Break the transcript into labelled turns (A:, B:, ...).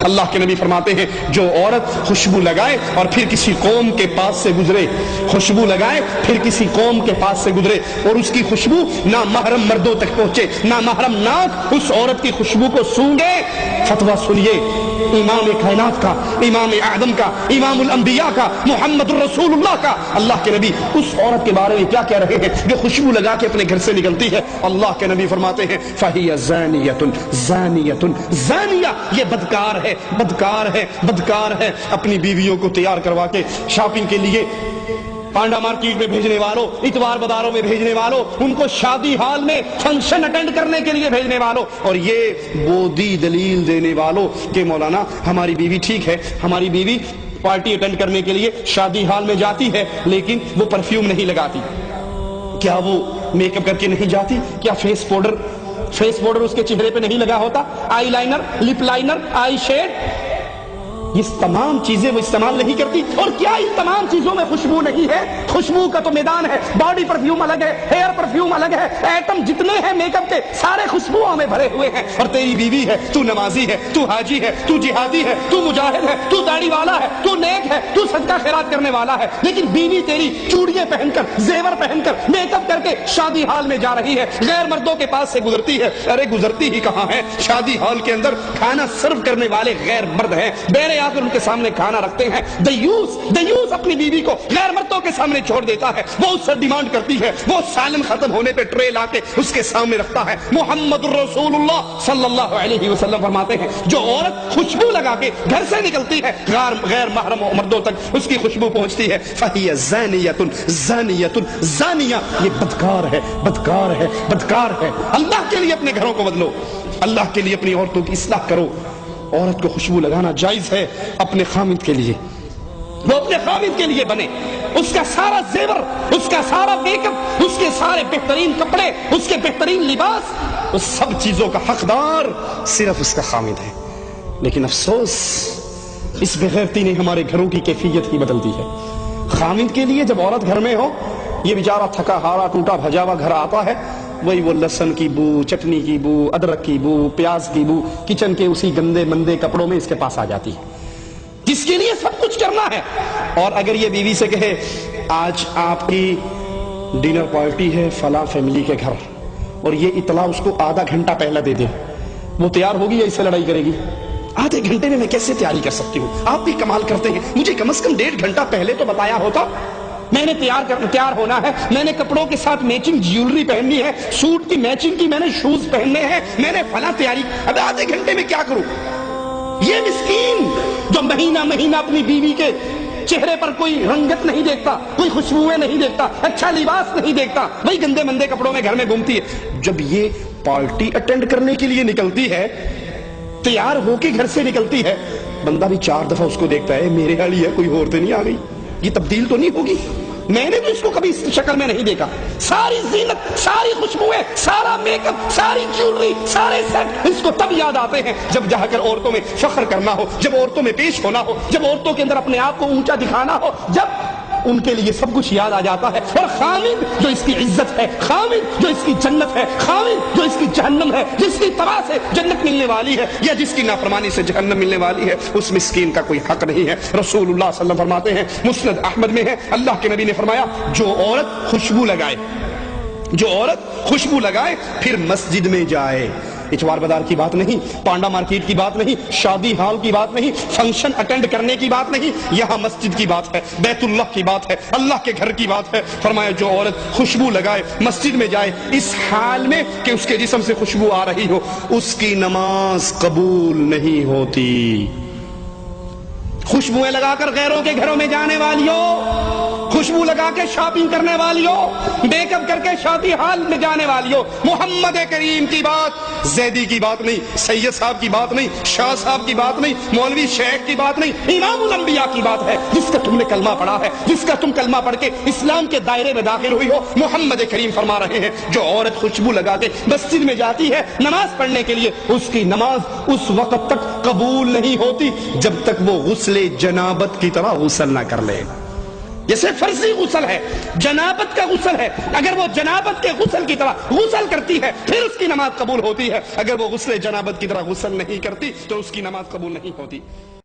A: اللہ کے نبی فرماتے ہیں جو عورت خوشبو لگائے اور پھر کسی قوم کے پاس سے گزرے، خوشبو لگائے پھر کسی قوم کے پاس سے گزرے اور اس کی خوشبو نامحرم مردوں تک پہنچے، نامحرم ناک اس عورت کی خوشبو کو سونگے، فتویٰ سنیے امام کائنات کا، امام اعظم کا، امام الانبیاء کا، محمد الرسول اللہ کا، اللہ کے نبی اس عورت کے بارے میں کیا کہہ رہے ہیں جو خوشبو لگا کے اپنے گھر سے نکلتی ہے؟ اللہ کے نبی فرماتے ہیں فَهِيَ زَانِيَةٌ زَانِيَةٌ زانیہ، یہ بدکار ہے، بدکار ہے، بدکار ہے۔ اپنی بیویوں کو تیار کروا کے شاپنگ کے لیے پانڈا مارکیٹ میں بھیجنے والوں، اتوار بازاروں میں بھیجنے والوں، ان کو شادی ہال میں فنکشن اٹینڈ کرنے کے لیے بھیجنے والوں، اور یہ بودی دلیل دینے والوں کہ مولانا ہماری بیوی ٹھیک ہے، ہماری بیوی پارٹی اٹینڈ کرنے کے لیے شادی ہال میں جاتی ہے لیکن وہ پرفیوم نہیں لگاتی، کیا وہ میک اپ کر کے نہیں جاتی؟ کیا فیس پاؤڈر اس کے چہرے پہ نہیں لگا ہوتا؟ آئی لائنر، لپ لائنر، آئی شیڈ، یہ تمام چیزیں وہ استعمال نہیں کرتی؟ اور کیا ان تمام چیزوں میں خوشبو نہیں ہے؟ خوشبو کا تو میدان ہے، باڈی پرفیوم الگ ہے، ہیئر پرفیوم الگ ہے، ایٹم جتنے ہیں میک اپ کے سارے خوشبوؤں میں بھرے ہوئے ہیں، اور تیری بیوی ہے، تو نمازی ہے، تو حاجی ہے، تو جہادی ہے، تو مجاہد ہے، تو داڑھی والا ہے، تو نیک ہے، تو صدقہ خیرات کرنے والا ہے، لیکن بیوی تیری چوڑیاں پہن کر، زیور پہن کر، میک اپ کر کے شادی ہال میں جا رہی ہے، غیر مردوں کے پاس سے گزرتی ہے۔ ارے گزرتی ہی کہاں ہے؟ شادی ہال کے اندر کھانا سرو کرنے والے غیر مرد ہیں، بیرے آ کر ان کے سامنے کھانا رکھتے ہیں۔ دیوس اپنی بیوی کو غیر مردوں کے سامنے چھوڑ دیتا ہے، وہ اس سے ڈیمانڈ کرتی ہے، وہ سالن ختم ہونے پہ ٹرے لا کے اس کے سامنے رکھتا ہے۔ محمد الرسول اللہ صلی اللہ علیہ وسلم فرماتے ہیں جو عورت خوشبو لگا کے گھر سے نکلتی ہے غیر محرم مردوں تک اس کی خوشبو پہنچتی ہے۔ فَهِيَ زَانِيَةٌ زَانِيَةٌ زانیہ، یہ بدکار ہے، بدکار ہے، بدکار ہے۔ اللہ کے لیے اپنے گھروں کو بدلو، اللہ کے لیے اپنی عورتوں کی اصلاح کرو۔ عورت کو خوشبو لگانا جائز ہے اپنے خامد کے لیے، وہ اپنے خامد کے لیے بنے، اس کا سارا زیور، اس کا سارا میک اپ، اس کے سارے بہترین کپڑے، اس کے بہترین لباس، اس سب چیزوں کا حقدار صرف اس کا خامد ہے۔ لیکن افسوس اس بغیرتی نے ہمارے گھروں کی کیفیت ہی بدل دی ہے۔ خامد کے لیے جب عورت گھر میں ہو، یہ بیچارہ تھکا ہارا ٹوٹا بھجا ہوا گھر آتا ہے، وہی وہ لہسن کی بو، چٹنی کی بو، ادرک کی بو، پیاز کی بو کچن کے اسی گندے مندے کپڑوں میں اس کے پاس آ جاتی ہے، جس کے لیے سب کچھ کرنا ہے۔ اور اگر یہ بیوی سے کہے آج آپ کی ڈنر پارٹی ہے فلاں فیملی کے گھر، اور یہ اطلاع اس کو آدھا گھنٹہ پہلے دے دے، وہ تیار ہوگی یا اس سے لڑائی کرے گی؟ آدھے گھنٹے میں کیسے تیاری کر سکتی ہوں؟ آپ بھی کمال کرتے ہیں، مجھے کم از کم 1.5 گھنٹہ پہلے تو بتایا ہوتا، میں نے تیار ہونا ہے، میں نے کپڑوں کے ساتھ میچنگ جیولری پہننی ہے، سوٹ کی میچنگ کی میں نے شوز پہننے ہیں، میں نے فلاں تیاری، اب آدھے گھنٹے میں کیا کروں؟ یہ مسکین جو مہینہ مہینہ اپنی بیوی کے چہرے پر کوئی رنگت نہیں دیکھتا، کوئی خوشبوئیں نہیں دیکھتا، اچھا لباس نہیں دیکھتا، وہی گندے مندے کپڑوں میں گھر میں گھومتی ہے۔ جب یہ پارٹی اٹینڈ کرنے کے لیے نکلتی ہے، تیار ہو کے گھر سے نکلتی ہے، بندہ بھی 4 دفعہ اس کو دیکھتا ہے، میرے والی ہے، کوئی اور تو نہیں آ گئی، یہ تبدیل تو نہیں ہوگی، میں نے تو اس کو کبھی اس شکل میں نہیں دیکھا۔ ساری زینت، ساری خوشبوئیں، سارا میک اپ، ساری جیولری، سارے سیٹ اس کو تب یاد آتے ہیں جب جا کر عورتوں میں فخر کرنا ہو، جب عورتوں میں پیش ہونا ہو، جب عورتوں کے اندر اپنے آپ کو اونچا دکھانا ہو، جب ان کے لیے سب کچھ یاد آ جاتا ہے۔ اور خامد جو اس کی عزت ہے، خامد جو اس کی جنت ہے، خامد جو اس کی جہنم ہے، جس کی تباہ سے جنت ملنے والی ہے یا جس کی نافرمانی سے جہنم ملنے والی ہے، اس مسکین کا کوئی حق نہیں ہے۔ رسول اللہ صلی اللہ علیہ وسلم فرماتے ہیں، مسند احمد میں ہے، اللہ کے نبی نے فرمایا جو عورت خوشبو لگائے پھر مسجد میں جائے، اتوار بازار کی بات نہیں، پانڈا مارکیٹ کی بات نہیں، شادی ہال کی بات نہیں، فنکشن اٹینڈ کرنے کی بات نہیں، یہاں مسجد کی بات ہے، بیت اللہ کی بات ہے، اللہ کے گھر کی بات ہے۔ فرمایا جو عورت خوشبو لگائے مسجد میں جائے اس حال میں کہ اس کے جسم سے خوشبو آ رہی ہو، اس کی نماز قبول نہیں ہوتی۔ خوشبوئیں لگا کر غیروں کے گھروں میں جانے والیوں، خوشبو لگا کے شاپنگ کرنے والیوں، میک اپ کر کے شادی ہال میں جانے والیوں، محمد کریم کی بات، زیدی کی بات نہیں، سید صاحب کی بات نہیں، شاہ صاحب کی بات نہیں، مولوی شیخ کی بات نہیں، امام الانبیاء کی بات ہے، جس کا تم نے کلمہ پڑھا ہے، جس کا تم کلمہ پڑھ کے اسلام کے دائرے میں داخل ہوئی ہو۔ محمد کریم فرما رہے ہیں جو عورت خوشبو لگا کے مسجد میں جاتی ہے نماز پڑھنے کے لیے، اس کی نماز اس وقت تک قبول نہیں ہوتی جب تک وہ غسل جنابت کی طرح غسل نہ کر لے۔ یہ صرف فرضی غسل ہے، جنابت کا غسل ہے، اگر وہ جنابت کے غسل کی طرح غسل کرتی ہے پھر اس کی نماز قبول ہوتی ہے، اگر وہ غسل جنابت کی طرح غسل نہیں کرتی تو اس کی نماز قبول نہیں ہوتی۔